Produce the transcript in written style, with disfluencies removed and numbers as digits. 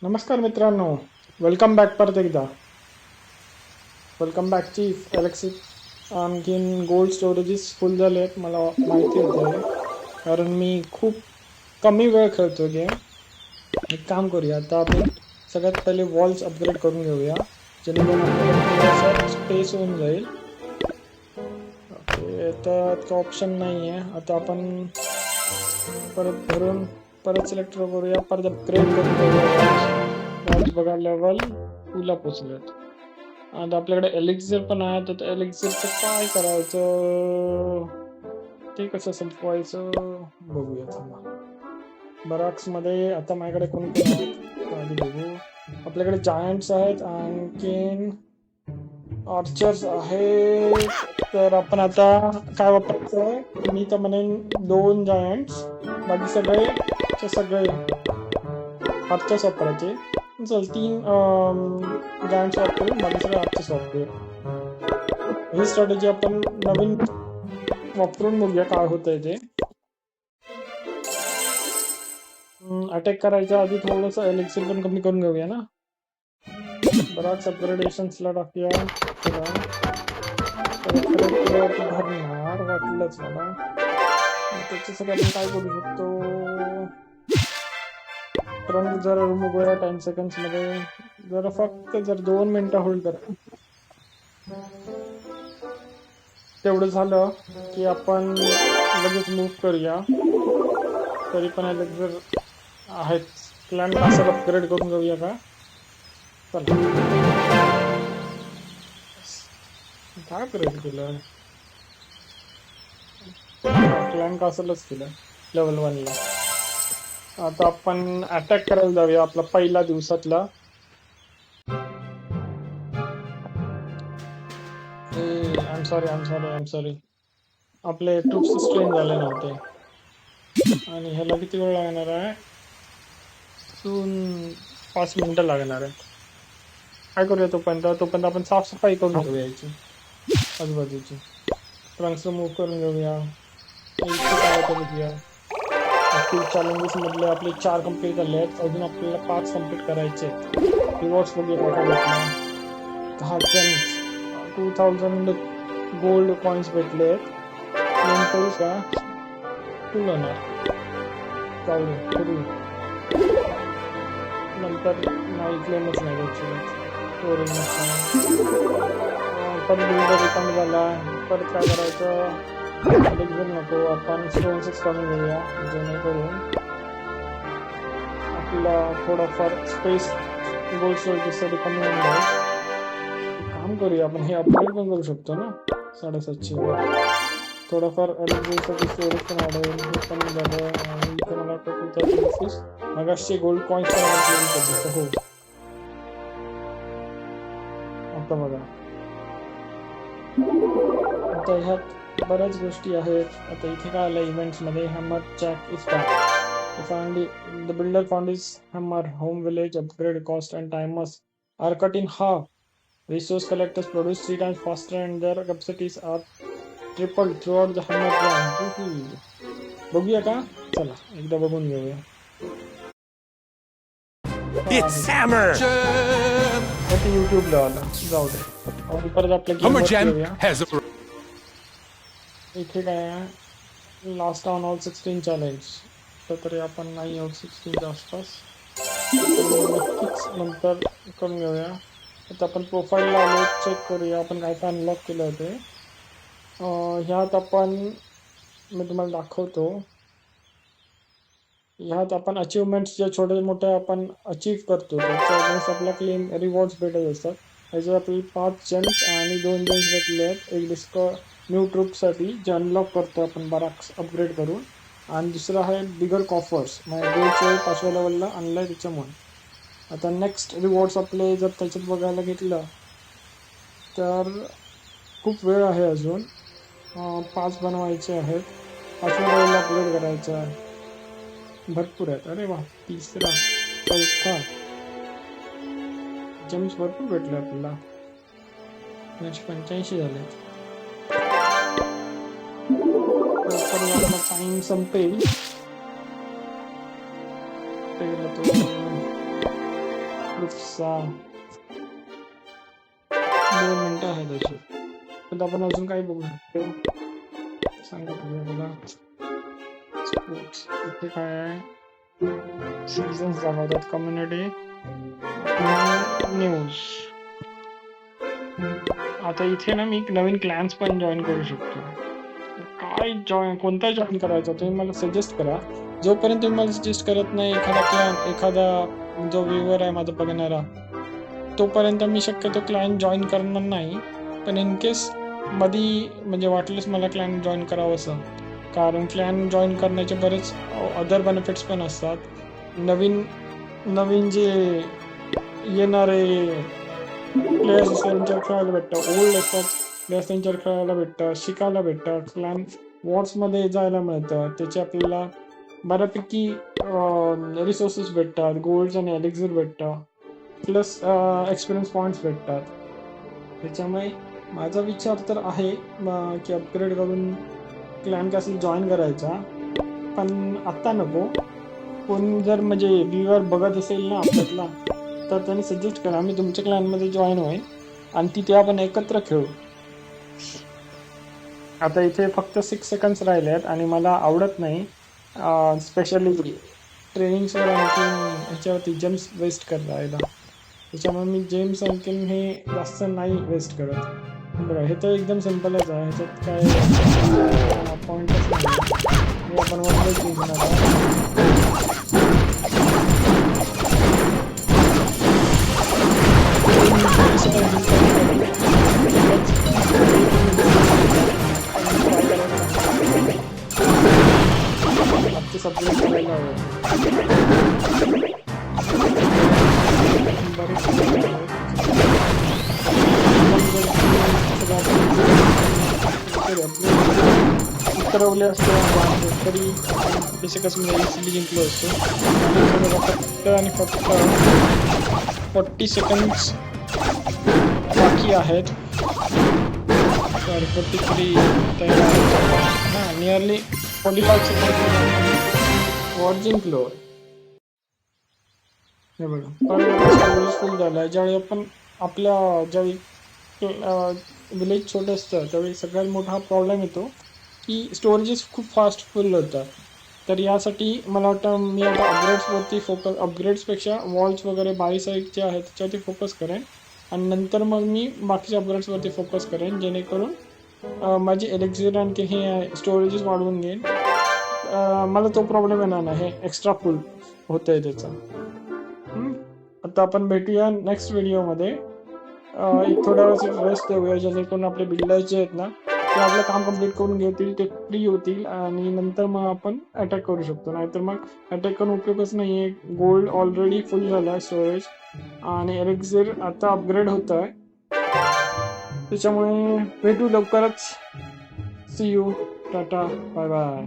नमस्कार मित्रांनो, welcome back परत एकदा. Welcome back chief Alexis. आणखीन गोल्ड स्टोरेजेस फुल झाले आहेत, मला माहिती होतं. कारण मी खूप कमी वेळ खेळतो गेम. एक काम करूया, आता आपण सगळ्यात पहिले वॉल्स अपग्रेड करून घेऊया, जेणेकरून आपल्याला थोडासा स्पेस होऊन जाईल. ओके, आता ऑप्शन नाही आहे. आता आपण परत भरून परत सिलेक्ट करूया, परत अपग्रेड करून घेऊया. वॉल्स बघा, लेवल 2 ला पोचलेत. आता आपल्याकडे एलिक्झर पण आहे, तर एलिक्झरचं काय करायचं, ते कसं संपवायचं बघूया. थांबा, बराक्समध्ये आता माझ्याकडे कोणते आहेत आधी बघू. आपल्याकडे जायंट्स आहेत, आणखीन आर्चर्स आहेत. तर आपण आता काय वापरायचं, मी तर म्हणेन 2 जायंट्स, बाकी सगळे आर्चर्स वापरायचे. चल 3 जायंट्स वापरू, बाकी सगळे आर्चर्स वापरूया. ही स्ट्रॅटेजी आपण नवीन वापरून बघूया काय होतंय ते. अटॅक करायच्या आधी थोडंसं एलिक्सिर पण कमी करून घेऊया ना. बराच अपग्रेडेशन्सला टाकूया. भरणार वाटलंच मला. त्याच्यासाठी आपण काय करू शकतो, फ्रंट जरा बघूया 10 सेकंड्स मध्ये. जरा फक्त 2 मिनिटं होल्ड करा. तेवढं झालं की आपण लगेच मूव्ह करूया. तरी पण एलेक्झर आहेत, क्लॅन कासल अपग्रेड करून घेऊया का. चला, काय अपग्रेड केलं, क्लॅन कासलच केलं लेवल 1 ला. आता आपण अटॅक करायला जाऊया, आपला पहिला दिवसातला. आय एम सॉरी, आपले ट्रूप्स स्ट्रेन झाले नव्हते. आणि ह्याला किती वेळ लागणार आहे, 5 मिनिटं लागणार आहे. काय करूया, तोपर्यंत आपण साफसफाई करून घेऊया याची आजूबाजूची. ट्रंक्स मूव्ह करून घेऊया. काय होतं बघूया. ऍक्टिव्ह चॅलेंजेस मधले आपले 4 कम्प्लीट झाले आहेत, अजून आपल्याला 5 कम्प्लीट करायचे आहेत. रिवॉर्ड्स बघूया काय भेटणार. 10 जेम्स, 2000 गोल्ड कॉइन्स भेटले आहेत. क्लेम करू का, फुल होणार, जाऊ दे करू नंतर. नाही, क्लेमच नाही भेटले. परत बिल्डर रिकामी झाला, परत काय करायचं, एलेक्झर नको, आपण स्टोन्सच करून घेऊया, जेणेकरून आपला थोडाफार स्पेस गोल्ड स्टोरेजसाठी कमी होऊन जाईल. काम करूया, आपण हे अपग्रेड पण करू शकतो ना. 750 थोडंफार एलेक्झरसाठी स्टोरेज पण वाढेल. हे पण झालं, आणि इथे मला वाटतं 2026 मगाशी गोल्ड कॉइन्स पण आपण करू शकतो. हो, आता बघा, आता ह्यात बऱ्याच गोष्टी आहेत. आता इथे काय आलं इव्हेंट्समध्ये, hammer jack is back. The builder found his hammer home village. Upgrade cost and timers are cut in half. Resource collectors produce 3 times faster and their capacities are tripled throughout the hammer run. बघूया का, चला एकदा बघून घेऊया. It's Hammer! ते युट्यूबला आलं, जाऊ दे. परत आपल्या Hammer गेमवर Gem घेऊया. has a... इथे काय आहे, लास्ट ऑन ऑल 16 चॅलेंज. तरी आपण नाही आहोत 16च्या आसपास, नक्कीच नंतर करून घेऊया. आता आपण प्रोफाईलला आलो, चेक करूया आपण काय काय अनलॉक केलं होते. ह्यात आपण, मी तुम्हाला दाखवतो, ह्यात आपण अचिव्हमेंट्स जे छोटे मोठे आपण अचीव करतो त्याच्या अगेन्स्ट आपल्याला क्लेम रिवॉर्ड्स भेटत असतात. ह्याच्यात आपल्याला 5 जेम्स आणि 2 जेम्स भेटले आहेत. एक डिस्क न्यू ट्रूपसाठी जे अनलॉक करतो आपण बराक्स अपग्रेड करून, आणि दुसरं आहे बिगर कॉफर्स, म्हणजे गोल्डचे 5व्या लेवलला आणलं आहे त्याच्यामुळे. आता नेक्स्ट रिवॉर्ड्स आपले जर त्याच्यात बघायला घेतलं तर खूप वेळ आहे अजून. 5 बनवायचे आहेत, 5व्या लेवलला अपग्रेड करायचं आहे. भरपूर आहेत. अरे वा, 3रा 4था जेम्स भरपूर भेटले आपल्याला, 85 झाले. टाइम संपेल. प्रूफचा 2 मिनिटं आहेत अजून. पण आपण अजून काही बघू शकतो. सांगा बघूया मला. स्पोर्ट्स इथे काय आहे? सीझन्स दाखवतात, कम्युनिटी, न्यूज. आता इथे ना मी एक नवीन क्लॅन्स पण जॉईन करू शकतो. काय कोणता जॉईन करायचा तुम्ही मला सजेस्ट करा. जोपर्यंत तुम्ही मला सजेस्ट करत नाही एखादा क्लॅन, एखादा जो व्ह्यूअर आहे माझा बघणारा, तोपर्यंत मी शक्यतो क्लॅन जॉईन करणार नाही. पण इन केस मधी म्हणजे वाटलंच मला क्लॅन जॉईन करावं असं, कारण क्लॅन जॉईन करण्याचे बरेच अदर बेनिफिट्स पण असतात. नवीन जे येणारे प्लेयर्स असतात त्यांच्यावर खेळायला भेटतं, ओल्ड असतात प्लेयर्स त्यांच्यावर खेळायला भेटतं, शिकायला भेटतं, क्लॅन वॉर्समध्ये जायला मिळतं. त्याचे आपल्याला बऱ्यापैकी रिसोर्सेस भेटतात, गोल्ड्स आणि एलिक्झर भेटतं, प्लस एक्सपिरियन्स पॉईंट्स भेटतात. त्याच्यामुळे माझा विचार तर आहे की अपग्रेड करून क्लॅन कॅसल जॉईन करायचा, पण आत्ता नको. कोण जर म्हणजे व्ह्यूअर बघत असेल ना आपल्यातला, तर त्यांनी सजेस्ट करा, मी तुमच्या क्लॅनमध्ये जॉईन होईन आणि तिथे आपण एकत्र खेळू. आता इथे फक्त 6 सेकंड्स राहिले आहेत आणि मला आवडत नाही स्पेशली ट्रेनिंग्सवर आणखी ह्याच्यावरती जेम्स वेस्ट करायला. त्याच्यामुळे मी जेम्स आणखीन हे जास्त नाही वेस्ट करत. बघा हे तर एकदम सिम्पलच आहे, ह्याच्यात काय पॉईंटच नाही. हे आपण वरच घेणार सब्जेक्ट करायला हवं. उतरवले असते तरी बेसिकच मी इझिली जिंकलो असतो. फक्त आणि फक्त 40 सेकंड्स बाकी आहेत. सॉरी 43 हां नियरली 45 सेकंड वॉर जिंकलो. हे बघा फुल झालं आहे. ज्यावेळी आपण ज्यावेळी विलेज छोटं असतं त्यावेळी सगळ्यात मोठा प्रॉब्लेम येतो की स्टोरेजेस खूप फास्ट फुल होतात. तर यासाठी मला वाटतं मी आता अपग्रेड्सवरती अपग्रेड्सपेक्षा वॉल्स वगैरे बाई साईडचे आहेत त्याच्यावरती फोकस करेन आणि नंतर मग मी बाकीच्या अपग्रेड्सवरती फोकस करेन, जेणेकरून माझी एलेक्झिर आणखी हे स्टोरेजेस वाढवून घेईन. मला तो प्रॉब्लेम येणार नाही, हे एक्स्ट्रा फुल होतं आहे त्याचा. आता आपण भेटूया नेक्स्ट व्हिडिओमध्ये. एक थोड्या वेळेस रेस्ट देऊया, जेणेकरून आपले बिल्डर्स जे आहेत ना ते आपलं काम कंप्लीट करून घेतील, ते फ्री होतील आणि नंतर मग आपण अटॅक करू शकतो. नाहीतर मग अटॅक करून उपयोगच नाही आहे. गोल्ड ऑलरेडी फुल झाला आहे स्टोरेज आणि एलेक्झिर आता अपग्रेड होत आहे. त्याच्यामुळे भेटू लवकरच. See you, tata, bye bye.